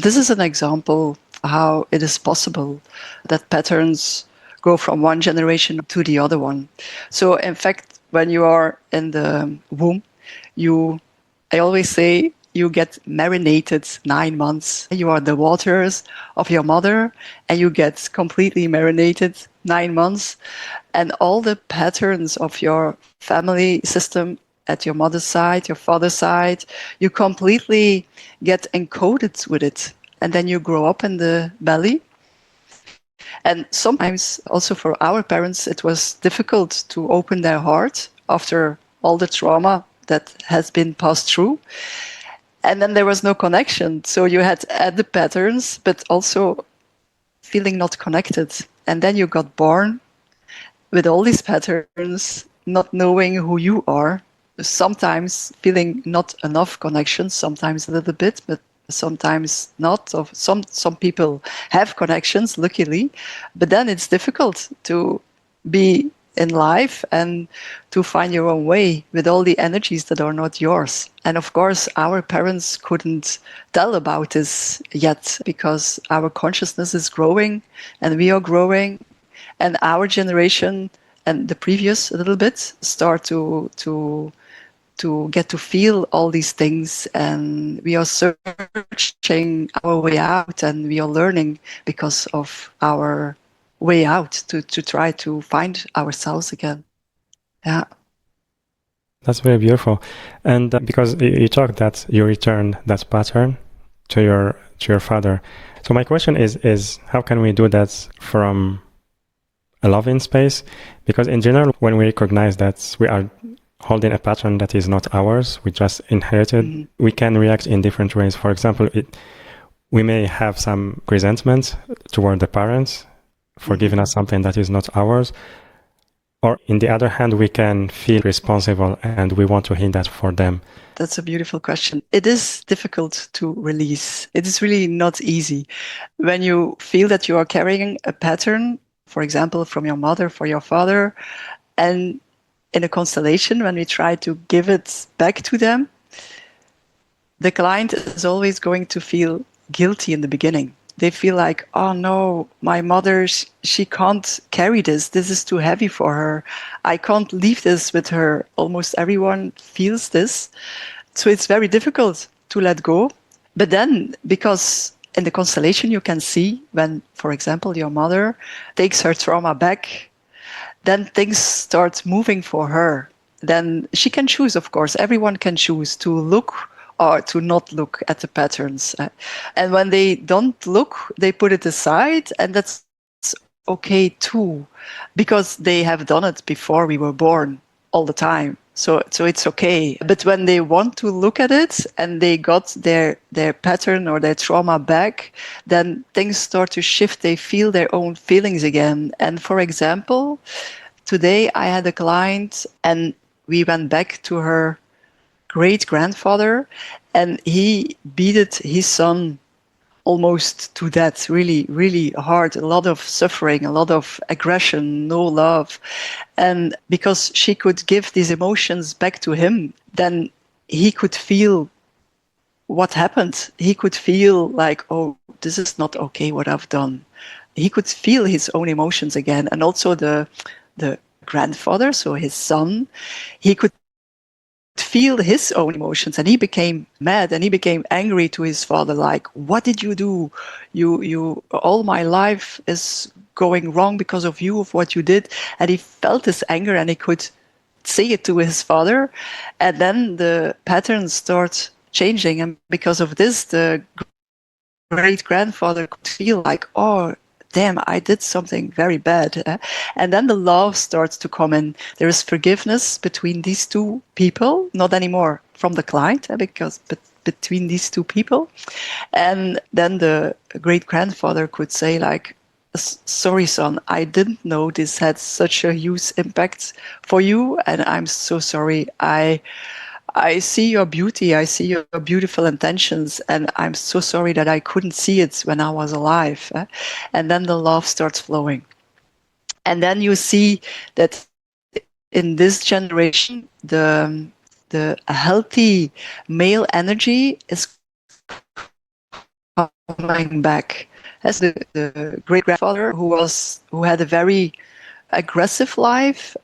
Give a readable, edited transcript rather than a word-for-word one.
This is an example how it is possible that patterns go from one generation to the other one. So in fact, when you are in the womb, I always say, you get marinated 9 months. You are the waters of your mother and you get completely marinated 9 months. And all the patterns of your family system at your mother's side, your father's side, you completely get encoded with it. And then you grow up in the belly. And sometimes also for our parents, it was difficult to open their heart after all the trauma that has been passed through. And then there was no connection. So you had the patterns, but also feeling not connected. And then you got born with all these patterns, not knowing who you are, sometimes feeling not enough connection, sometimes a little bit, but sometimes not. Of some people have connections, luckily, but then it's difficult to be in life and to find your own way with all the energies that are not yours. And of course, our parents couldn't tell about this yet because our consciousness is growing and we are growing, and our generation and the previous a little bit start to get to feel all these things, and we are searching our way out, and we are learning because of our way out to try to find ourselves again. Yeah. That's very beautiful. And because you talked that you returned that pattern to your father. So my question is how can we do that from a loving space? Because in general, when we recognize that we are holding a pattern that is not ours, we just inherited, we can react in different ways. For example, we may have some resentment toward the parents for giving us something that is not ours. Or in the other hand, we can feel responsible and we want to heal that for them. That's a beautiful question. It is difficult to release. It is really not easy. When you feel that you are carrying a pattern, for example, from your mother, for your father, and in a constellation, when we try to give it back to them, the client is always going to feel guilty in the beginning. They feel like, oh no, my mother, she can't carry this. This is too heavy for her. I can't leave this with her. Almost everyone feels this. So it's very difficult to let go. But then, because in the constellation you can see when, for example, your mother takes her trauma back, then things start moving for her. Then she can choose, of course. Everyone can choose to look or to not look at the patterns. And when they don't look, they put it aside, and that's okay too, because they have done it before we were born all the time. So it's okay. But when they want to look at it and they got their pattern or their trauma back, then things start to shift. They feel their own feelings again. And for example, today I had a client and we went back to her great-grandfather, and he beat his son almost to death, really, really hard, a lot of suffering, a lot of aggression, no love. And because she could give these emotions back to him, then he could feel what happened. He could feel like, oh, this is not okay what I've done. He could feel his own emotions again. And also the grandfather, so his son, he could feel his own emotions, and he became mad and he became angry to his father, like, what did you do? You all my life is going wrong because of you, of what you did. And he felt this anger and he could say it to his father, and then the patterns start changing. And because of this, the great-grandfather could feel like, oh damn, I did something very bad. And then the love starts to come in. There is forgiveness between these two people, not anymore from the client, but between these two people. And then the great-grandfather could say like, sorry, son, I didn't know this had such a huge impact for you, and I'm so sorry. I see your beauty, I see your beautiful intentions, and I'm so sorry that I couldn't see it when I was alive. And then the love starts flowing. And then you see that in this generation, the healthy male energy is coming back. As the great grandfather who had a very aggressive life,